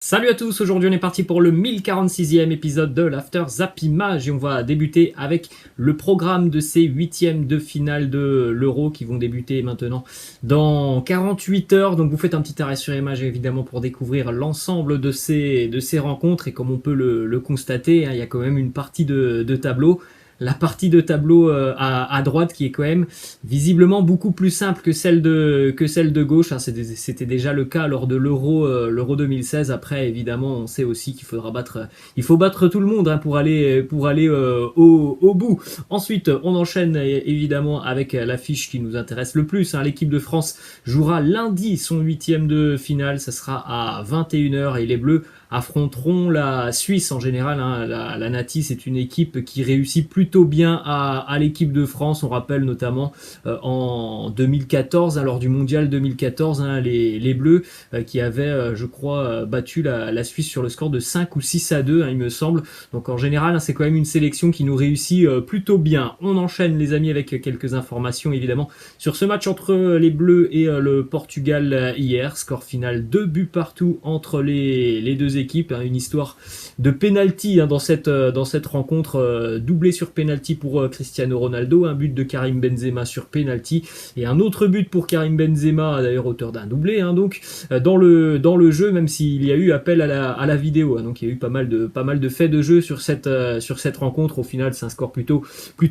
Salut à tous, aujourd'hui on est parti pour le 1046e épisode de l'After Zappimage et on va débuter avec le programme de ces huitièmes de finale de l'Euro qui vont débuter maintenant dans 48 heures. Donc vous faites un petit arrêt sur image évidemment pour découvrir l'ensemble de ces rencontres et comme on peut le constater, il y a quand même une partie de tableau. La partie de tableau à droite qui est quand même visiblement beaucoup plus simple que celle de gauche. C'était déjà le cas lors de l'Euro 2016. Après, évidemment, on sait aussi qu'il il faut battre tout le monde pour aller au bout. Ensuite, on enchaîne évidemment avec l'affiche qui nous intéresse le plus. L'équipe de France jouera lundi son huitième de finale. Ça sera à 21h et les Bleus affronteront la Suisse en général. La Nati, c'est une équipe qui réussit plutôt bien à l'équipe de France. On rappelle notamment en 2014, lors du mondial 2014, les Bleus qui avaient, je crois, battu la Suisse sur le score de 5 ou 6-2, il me semble. Donc en général, c'est quand même une sélection qui nous réussit plutôt bien. On enchaîne les amis avec quelques informations évidemment sur ce match entre les Bleus et le Portugal hier. Score final 2 buts partout entre les deux équipes, une histoire de penalty dans cette rencontre, doublé sur penalty pour Cristiano Ronaldo, un but de Karim Benzema sur penalty et un autre but pour Karim Benzema, d'ailleurs auteur d'un doublé donc dans le jeu, même s'il y a eu appel à la vidéo, donc il y a eu pas mal de faits de jeu sur cette rencontre. Au final, c'est un score plutôt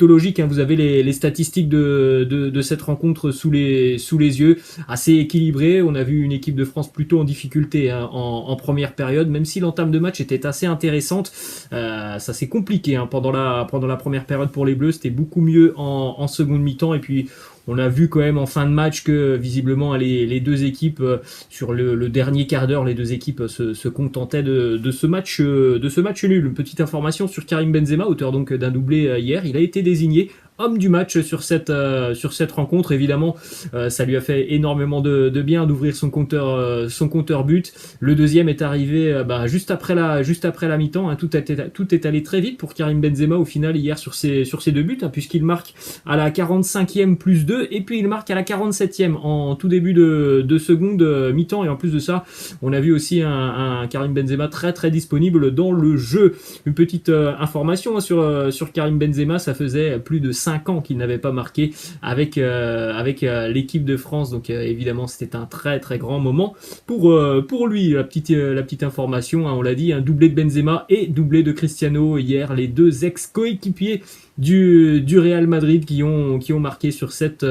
logique, vous avez les statistiques de cette rencontre sous les yeux, assez équilibré. On a vu une équipe de France plutôt en difficulté en première période, même si l'entame de match était assez intéressante. Ça s'est compliqué pendant la première période pour les Bleus, c'était beaucoup mieux en seconde mi-temps, et puis on a vu quand même en fin de match que visiblement les deux équipes, sur le dernier quart d'heure, les deux équipes se contentaient de ce match nul. Une petite information sur Karim Benzema, auteur donc d'un doublé hier, il a été désigné homme du match sur cette rencontre. Évidemment, ça lui a fait énormément de bien d'ouvrir son compteur but. Le deuxième est arrivé juste après la mi-temps. Tout est allé très vite pour Karim Benzema au final hier sur ses deux buts, puisqu'il marque à la 45e plus 2 et puis il marque à la 47e en tout début de seconde mi-temps. Et en plus de ça, on a vu aussi un Karim Benzema très très disponible dans le jeu. Une petite information sur Karim Benzema, ça faisait plus de 5 ans qu'il n'avait pas marqué avec l'équipe de France, donc évidemment c'était un très très grand moment pour lui. La petite information, on l'a dit, un doublé de Benzema et doublé de Cristiano hier, les deux ex-coéquipiers du Real Madrid qui ont marqué sur cette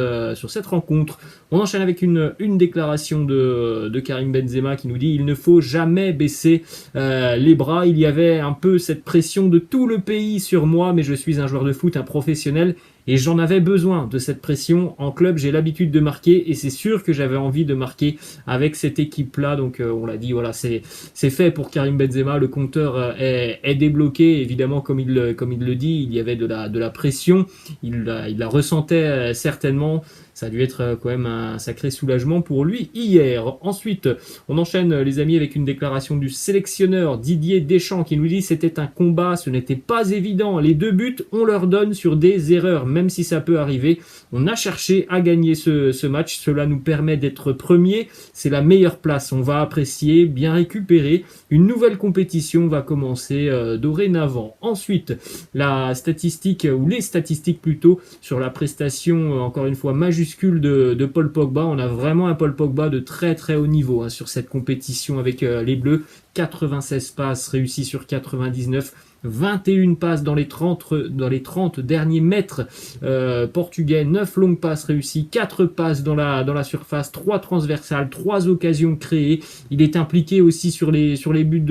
rencontre. On enchaîne avec une déclaration de Karim Benzema qui nous dit: il ne faut jamais baisser les bras. Il y avait un peu cette pression de tout le pays sur moi, mais je suis un joueur de foot, un professionnel, et j'en avais besoin de cette pression. En club, j'ai l'habitude de marquer, et c'est sûr que j'avais envie de marquer avec cette équipe-là. Donc on l'a dit, voilà, c'est fait pour Karim Benzema. Le compteur est débloqué. Évidemment, comme il le dit, il y avait de la pression. Il la ressentait certainement. Ça a dû être quand même un sacré soulagement pour lui hier. Ensuite, on enchaîne les amis avec une déclaration du sélectionneur Didier Deschamps qui nous dit: c'était un combat, ce n'était pas évident. Les deux buts, on leur donne sur des erreurs, même si ça peut arriver. On a cherché à gagner ce match. Cela nous permet d'être premiers. C'est la meilleure place. On va apprécier, bien récupérer. Une nouvelle compétition va commencer dorénavant. Ensuite, la statistique, ou les statistiques plutôt, sur la prestation, encore une fois, majuscule de Paul Pogba. On a vraiment un Paul Pogba de très très haut niveau sur cette compétition avec les Bleus. 96 passes réussies sur 99. 21 passes dans les 30 derniers mètres portugais, 9 longues passes réussies, 4 passes dans la surface, 3 transversales, 3 occasions créées. Il est impliqué aussi sur les buts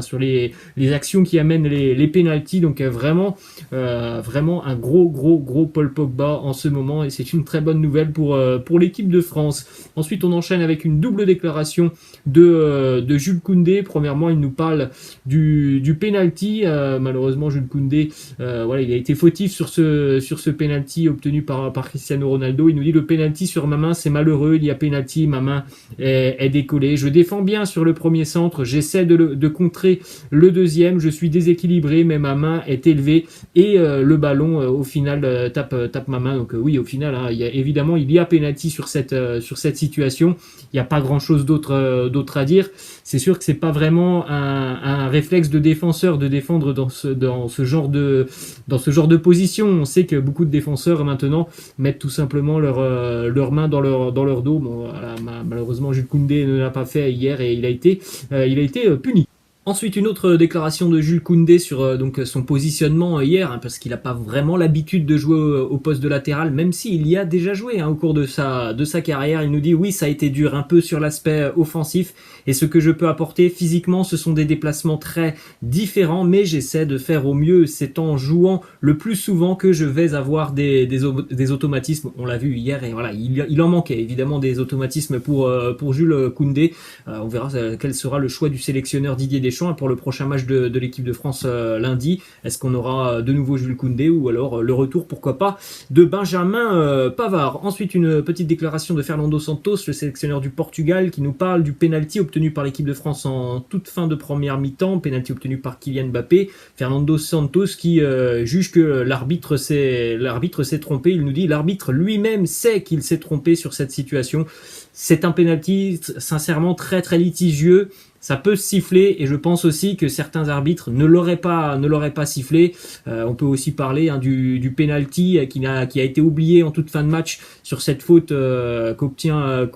sur les actions qui amènent les pénaltys. Donc vraiment un gros Paul Pogba en ce moment, et c'est une très bonne nouvelle pour l'équipe de France. Ensuite, on enchaîne avec une double déclaration de Jules Koundé. Premièrement, il nous parle du penalty. Malheureusement, Jules Koundé, il a été fautif sur ce penalty obtenu par Cristiano Ronaldo. Il nous dit: le penalty sur ma main, c'est malheureux. Il y a penalty, ma main est décollée. Je défends bien sur le premier centre. J'essaie de contrer le deuxième. Je suis déséquilibré, mais ma main est élevée et le ballon, au final, tape ma main. Donc oui, au final, il y a penalty sur cette situation. Il n'y a pas grand-chose d'autre à dire. c'est sûr que c'est pas vraiment un réflexe de défenseur de défendre dans ce genre de position. On sait que beaucoup de défenseurs maintenant mettent tout simplement leurs mains dans leur dos. Bon, voilà, malheureusement Jules Koundé ne l'a pas fait hier et il a été puni. Ensuite, une autre déclaration de Jules Koundé sur donc son positionnement hier, parce qu'il n'a pas vraiment l'habitude de jouer au poste de latéral, même s'il y a déjà joué au cours de sa carrière. Il nous dit oui, ça a été dur un peu sur l'aspect offensif, et ce que je peux apporter physiquement, ce sont des déplacements très différents, mais j'essaie de faire au mieux. C'est en jouant le plus souvent que je vais avoir des automatismes. On l'a vu hier, et voilà, il en manquait évidemment des automatismes pour Jules Koundé. On verra quel sera le choix du sélectionneur Didier Deschamps pour le prochain match de l'équipe de France lundi. Est-ce qu'on aura de nouveau Jules Koundé ou alors le retour, pourquoi pas, de Benjamin Pavard. Ensuite, une petite déclaration de Fernando Santos, le sélectionneur du Portugal, qui nous parle du penalty obtenu par l'équipe de France en toute fin de première mi-temps, penalty obtenu par Kylian Mbappé. Fernando Santos qui juge que l'arbitre s'est trompé. Il nous dit l'arbitre lui-même sait qu'il s'est trompé sur cette situation. C'est un penalty sincèrement très très litigieux. Ça peut siffler, et je pense aussi que certains arbitres ne l'auraient pas sifflé. On peut aussi parler du penalty qui a été oublié en toute fin de match sur cette faute qu'obtient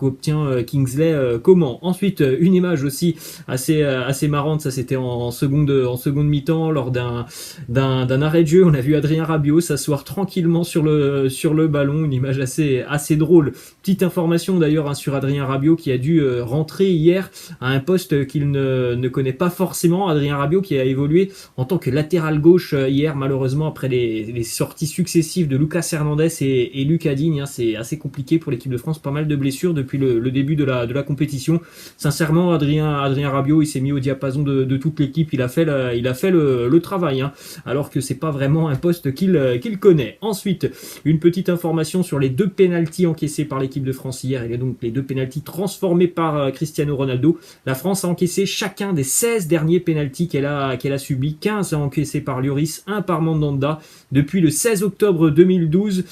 Kingsley Coman. Ensuite, une image aussi assez marrante, ça c'était en seconde mi-temps lors d'un arrêt de jeu. On a vu Adrien Rabiot s'asseoir tranquillement sur le ballon, une image assez drôle. Petite information d'ailleurs sur Adrien Rabiot qui a dû rentrer hier à un poste qu'il ne connaît pas forcément. Adrien Rabiot qui a évolué en tant que latéral gauche hier, malheureusement après les sorties successives de Lucas Hernandez et Lucas Digne. C'est assez compliqué pour l'équipe de France, pas mal de blessures depuis le début de la compétition. Sincèrement, Adrien Rabiot, il s'est mis au diapason de toute l'équipe, il a fait le travail, alors que c'est pas vraiment un poste qu'il connaît. Ensuite, une petite information sur les 2 pénaltys encaissés par l'équipe de France hier, et donc les 2 pénaltys transformés par Cristiano Ronaldo. La France a encaissé chacun des 16 derniers pénaltys qu'elle a subis, 15 encaissés par Lloris, 1 par Mandanda. Depuis le 16 octobre 2012,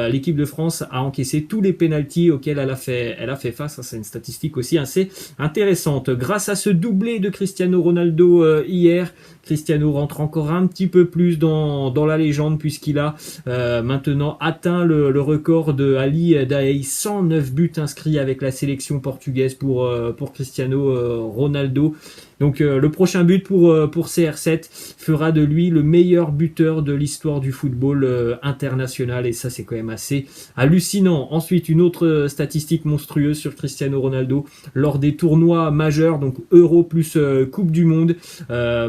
l'équipe de France a encaissé tous les pénaltys auxquels elle a fait face. C'est une statistique aussi assez intéressante. Grâce à ce doublé de Cristiano Ronaldo hier, Cristiano rentre encore un petit peu plus dans la légende, puisqu'il a maintenant atteint le record de Ali Daei, 109 buts inscrits avec la sélection portugaise pour Cristiano Ronaldo. Donc le prochain but pour CR7 fera de lui le meilleur buteur de l'histoire du football international, et ça c'est quand même assez hallucinant. Ensuite, une autre statistique monstrueuse sur Cristiano Ronaldo lors des tournois majeurs, donc Euro plus Coupe du Monde,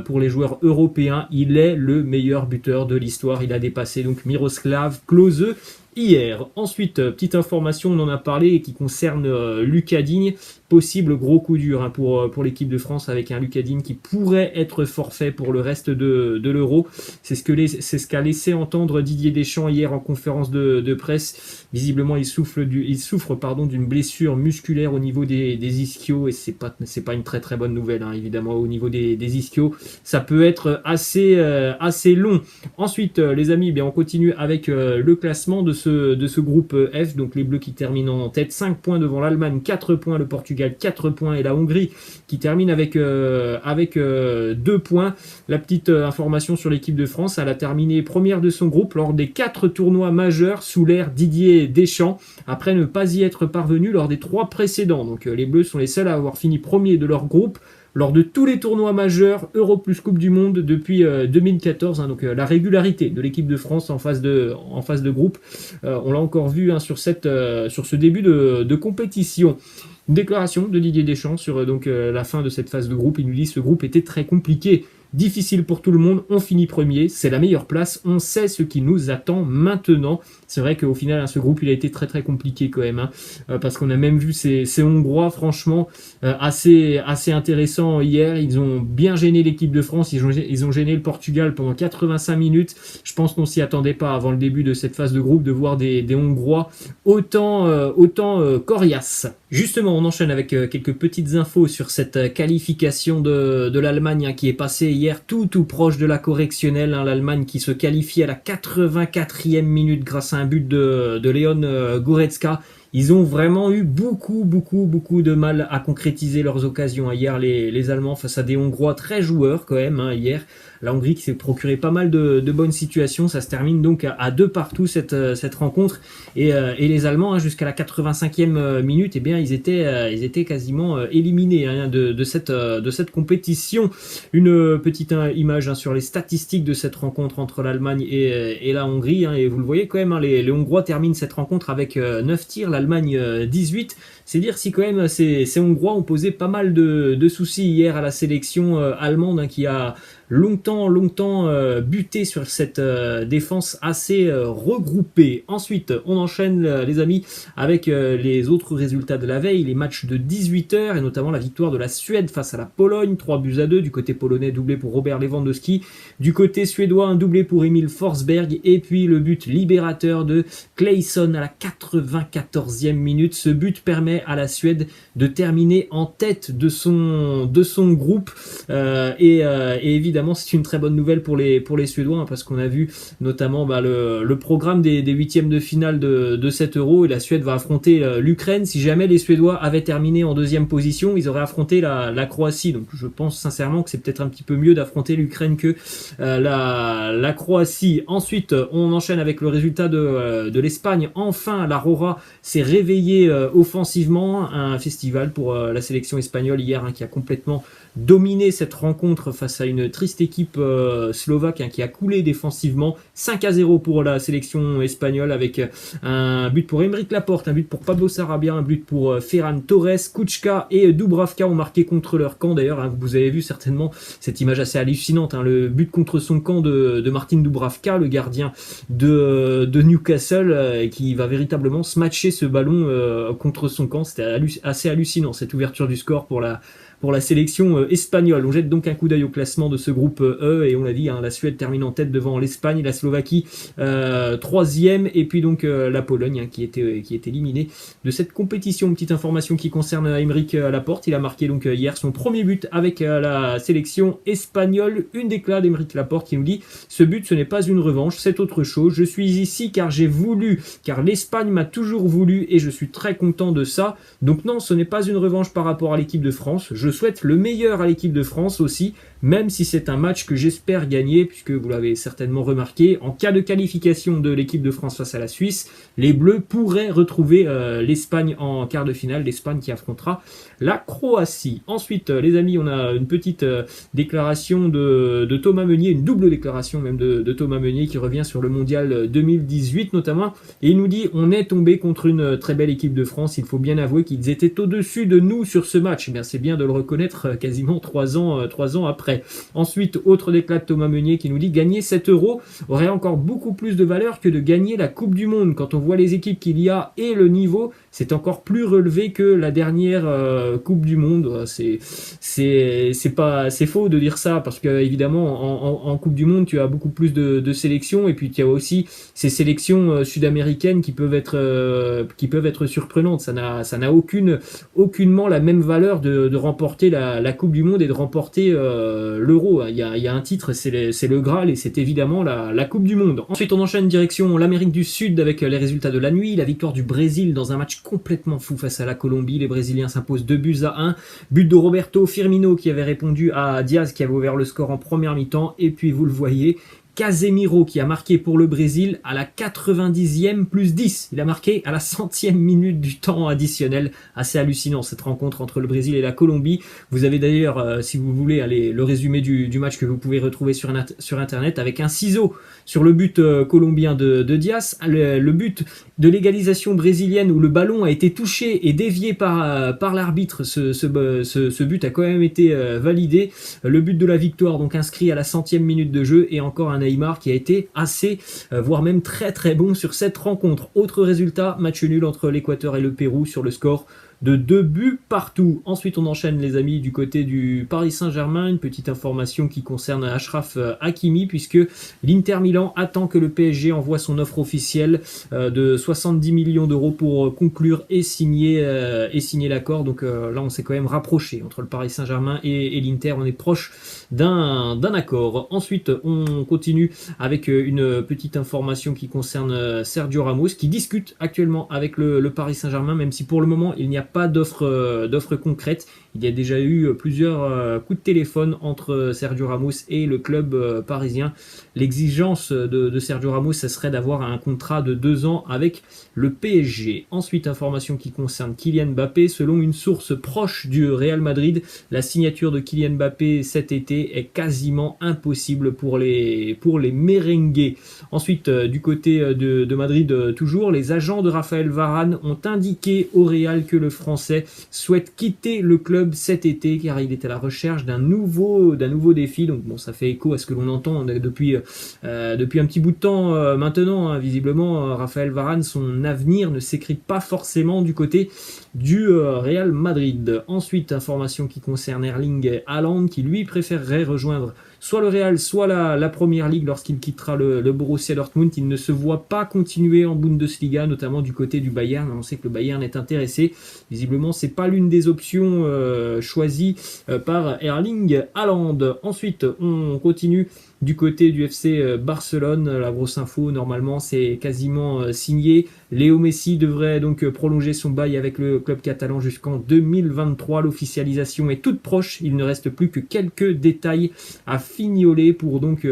pour les joueurs européens, il est le meilleur buteur de l'histoire. Il a dépassé donc Miroslav Klose hier. Ensuite, petite information, on en a parlé, qui concerne Lucas Digne. Possible gros coup dur pour l'équipe de France, avec un Lucas Digne qui pourrait être forfait pour le reste de l'Euro. C'est ce qu'a laissé entendre Didier Deschamps hier en conférence de presse. Visiblement, il souffre d'une blessure musculaire au niveau des ischios, et c'est pas une très très bonne nouvelle, évidemment, au niveau des ischios. Ça peut être assez long. Ensuite, les amis, on continue avec le classement de ce groupe F. Donc les Bleus qui terminent en tête, 5 points devant l'Allemagne, 4 points le Portugal, 4 points, et la Hongrie qui termine avec 2 points. La petite information sur l'équipe de France, elle a terminé première de son groupe lors des 4 tournois majeurs sous l'ère Didier Deschamps, après ne pas y être parvenu lors des 3 précédents. Donc les Bleus sont les seuls à avoir fini premier de leur groupe lors de tous les tournois majeurs, Euro plus Coupe du Monde, depuis 2014. Donc la régularité de l'équipe de France en phase de groupe, on l'a encore vu sur ce début de compétition. Une déclaration de Didier Deschamps sur la fin de cette phase de groupe. Il nous dit: ce groupe était très compliqué, difficile pour tout le monde, on finit premier, c'est la meilleure place, on sait ce qui nous attend maintenant. C'est vrai qu'au final, ce groupe il a été très très compliqué quand même, parce qu'on a même vu ces Hongrois franchement assez intéressants hier. Ils ont bien gêné l'équipe de France, ils ont gêné le Portugal pendant 85 minutes. Je pense qu'on s'y attendait pas avant le début de cette phase de groupe de voir des Hongrois autant coriaces. Justement, on enchaîne avec quelques petites infos sur cette qualification de l'Allemagne, qui est passée hier tout proche de la correctionnelle. L'Allemagne qui se qualifie à la 84e minute grâce à un but de Leon Goretzka. Ils ont vraiment eu beaucoup de mal à concrétiser leurs occasions. Hier, les Allemands face à des Hongrois très joueurs quand même, hein, hier. La Hongrie qui s'est procuré pas mal de bonnes situations. Ça se termine donc à 2 partout cette rencontre. Et les Allemands, hein, jusqu'à la 85e minute, eh bien, ils étaient quasiment éliminés, hein, de cette compétition. Une petite image, hein, sur les statistiques de cette rencontre entre l'Allemagne et la Hongrie, hein, et vous le voyez quand même, hein, les Hongrois terminent cette rencontre avec 9 tirs, l'Allemagne 18. C'est dire si quand même ces Hongrois ont posé pas mal de soucis hier à la sélection allemande, hein, qui a longtemps buté sur cette défense assez regroupée. Ensuite, on enchaîne, les amis, avec les autres résultats de la veille, les matchs de 18h, et notamment la victoire de la Suède face à la Pologne, 3-2, du côté polonais, doublé pour Robert Lewandowski, du côté suédois, un doublé pour Emil Forsberg, et puis le but libérateur de Claesson à la 94e minute. Ce but permet à la Suède de terminer en tête de son groupe, et évidemment c'est une très bonne nouvelle pour les Suédois, hein, parce qu'on a vu notamment le programme des huitièmes de finale de cet Euro, et la Suède va affronter l'Ukraine. Si jamais les Suédois avaient terminé en deuxième position, ils auraient affronté la Croatie. Donc je pense sincèrement que c'est peut-être un petit peu mieux d'affronter l'Ukraine que la Croatie. Ensuite, on enchaîne avec le résultat de l'Espagne. Enfin, la Rora s'est réveillée offensivement. Un festival pour la sélection espagnole hier, hein, qui a complètement dominé cette rencontre face à une triste équipe slovaque, hein, qui a coulé défensivement. 5-0 pour la sélection espagnole, avec un but pour Aymeric Laporte, un but pour Pablo Sarabia, un but pour Ferran Torres. Kučka et Dubravka ont marqué contre leur camp d'ailleurs, hein. Vous avez vu certainement cette image assez hallucinante, hein, le but contre son camp de Martin Dubravka, le gardien de Newcastle, qui va véritablement smatcher ce ballon contre son camp. C'était assez hallucinant, cette ouverture du score pour la sélection espagnole. On jette donc un coup d'œil au classement de ce groupe E, et on l'a dit, hein, la Suède termine en tête devant l'Espagne, la Slovaquie 3e, et puis donc la Pologne, hein, qui est éliminée de cette compétition. Petite information qui concerne Aymeric Laporte, il a marqué donc hier son premier but avec la sélection espagnole. Une déclat d'Aymeric Laporte qui nous dit: ce but, ce n'est pas une revanche, c'est autre chose. Je suis ici car j'ai voulu, car l'Espagne m'a toujours voulu, et je suis très content de ça. Donc non, ce n'est pas une revanche par rapport à l'équipe de France. Je souhaite le meilleur à l'équipe de France aussi, même si c'est un match que j'espère gagner, puisque vous l'avez certainement remarqué, en cas de qualification de l'équipe de France face à la Suisse, les Bleus pourraient retrouver l'Espagne en quart de finale, l'Espagne qui affrontera la Croatie. Ensuite, les amis, on a une petite déclaration de Thomas Meunier, une double déclaration même de Thomas Meunier, qui revient sur le mondial 2018 notamment, et il nous dit: on est tombé contre une très belle équipe de France, il faut bien avouer qu'ils étaient au-dessus de nous sur ce match. Eh bien, c'est bien de le reconnaître quasiment 3 ans après. Ensuite, autre déclat de Thomas Meunier qui nous dit: gagner 7 euros aurait encore beaucoup plus de valeur que de gagner la Coupe du Monde. Quand on voit les équipes qu'il y a et le niveau, c'est encore plus relevé que la dernière Coupe du Monde. C'est faux de dire ça, parce que évidemment en Coupe du Monde tu as beaucoup plus de sélections, et puis tu as aussi ces sélections sud-américaines qui peuvent être surprenantes. Ça n'a aucunement la même valeur de remporter la Coupe du Monde et de remporter l'Euro. Il y a un titre, c'est le Graal, et c'est évidemment la Coupe du Monde. Ensuite, on enchaîne direction l'Amérique du Sud avec les résultats de la nuit. La victoire du Brésil dans un match complètement fou face à la Colombie. Les Brésiliens s'imposent 2-1. But de Roberto Firmino qui avait répondu à Diaz, qui avait ouvert le score en première mi-temps. Et puis vous le voyez, Casemiro qui a marqué pour le Brésil à la 90e plus 10. Il a marqué à la 100e minute du temps additionnel. Assez hallucinant cette rencontre entre le Brésil et la Colombie. Vous avez d'ailleurs, si vous voulez, le résumé du match que vous pouvez retrouver sur internet, avec un ciseau sur le but colombien de Diaz. Le but de l'égalisation brésilienne où le ballon a été touché et dévié par l'arbitre. Ce but a quand même été validé. Le but de la victoire, donc inscrit à la 100e minute de jeu, et encore un Neymar qui a été assez, voire même très très bon sur cette rencontre. Autre résultat, match nul entre l'Équateur et le Pérou sur le score de 2 buts partout. Ensuite, on enchaîne les amis du côté du Paris Saint-Germain, une petite information qui concerne Achraf Hakimi, puisque l'Inter Milan attend que le PSG envoie son offre officielle de 70 millions d'euros pour conclure et signer l'accord. Donc là, on s'est quand même rapproché entre le Paris Saint-Germain et l'Inter. On est proche d'un accord. Ensuite, on continue avec une petite information qui concerne Sergio Ramos, qui discute actuellement avec le Paris Saint-Germain, même si pour le moment, il n'y a pas d'offre concrète. Il y a déjà eu plusieurs coups de téléphone entre Sergio Ramos et le club parisien. L'exigence de Sergio Ramos, ça serait d'avoir un contrat de 2 ans avec le PSG. Ensuite, information qui concerne Kylian Mbappé. Selon une source proche du Real Madrid, la signature de Kylian Mbappé cet été est quasiment impossible pour les merengues. Ensuite, du côté de Madrid, toujours, les agents de Raphaël Varane ont indiqué au Real que le Français souhaite quitter le club cet été car il est à la recherche d'un nouveau défi. Donc bon, ça fait écho à ce que l'on entend depuis un petit bout de temps maintenant. Hein. Visiblement, Raphaël Varane, son avenir ne s'écrit pas forcément du côté du Real Madrid. Ensuite, information qui concerne Erling Haaland, qui lui préférerait rejoindre soit le Real, soit la Première Ligue lorsqu'il quittera le Borussia Dortmund. Il ne se voit pas continuer en Bundesliga, notamment du côté du Bayern. On sait que le Bayern est intéressé. Visiblement, c'est pas l'une des options choisies par Erling Haaland. Ensuite, on continue du côté du FC Barcelone. La grosse info, normalement, c'est quasiment signé. Léo Messi devrait donc prolonger son bail avec le club catalan jusqu'en 2023. L'officialisation est toute proche. Il ne reste plus que quelques détails à fignoler pour donc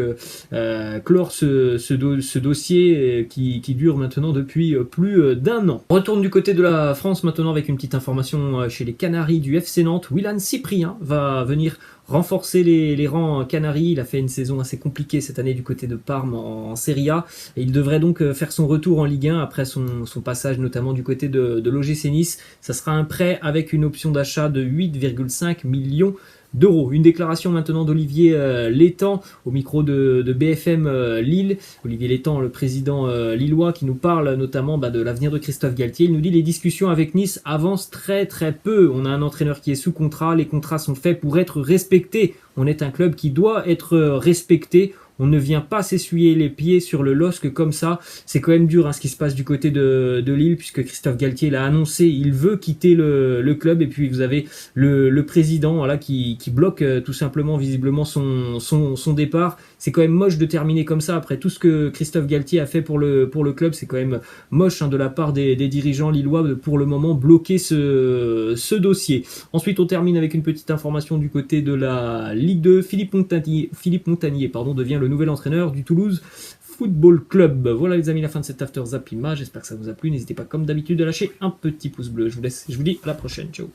clore ce dossier qui dure maintenant depuis plus d'1 an. On retourne du côté de la France maintenant avec une petite information chez les Canaries du FC Nantes. Willan Cyprien va venir renforcer les rangs Canaries. Il a fait une saison assez compliquée cette année du côté de Parme en Serie A et il devrait donc faire son retour en Ligue 1 après son passage notamment du côté de l'OGC Nice. Ça sera un prêt avec une option d'achat de 8,5 millions d'euros. Une déclaration maintenant d'Olivier Létang au micro de BFM Lille. Olivier Létang, le président lillois, qui nous parle notamment de l'avenir de Christophe Galtier. Il nous dit: les discussions avec Nice avancent très très peu. On a un entraîneur qui est sous contrat. Les contrats sont faits pour être respectés. On est un club qui doit être respecté. On ne vient pas s'essuyer les pieds sur le LOSC comme ça. C'est quand même dur ce qui se passe du côté de Lille, puisque Christophe Galtier l'a annoncé, il veut quitter le club. Et puis vous avez le président qui bloque tout simplement visiblement son départ. C'est quand même moche de terminer comme ça après tout ce que Christophe Galtier a fait pour le club. C'est quand même moche de la part des dirigeants lillois de pour le moment bloquer ce dossier. Ensuite, on termine avec une petite information du côté de la Ligue 2. Philippe Montagnier devient le nouvel entraîneur du Toulouse Football Club. Voilà les amis, la fin de cet After Zap Image. J'espère que ça vous a plu. N'hésitez pas comme d'habitude à lâcher un petit pouce bleu. Je vous laisse, je vous dis à la prochaine. Ciao.